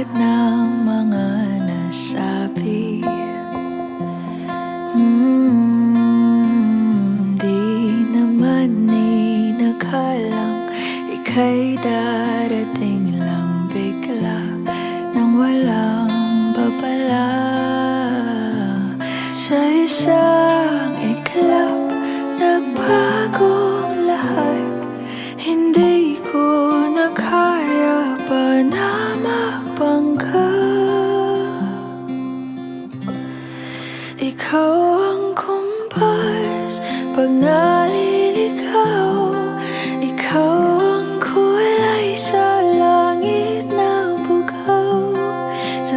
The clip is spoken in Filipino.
lahat ng mga nasabi. Di naman inakalang ika'y darating lang bigla nang walang babala. Sa isang iglap, nagbagong lahat. Hindi ko na kaya pa na magbangga. Ikaw ang kumpas pag naliligaw. Ikaw ang kulay sa langit na bugaw. Sa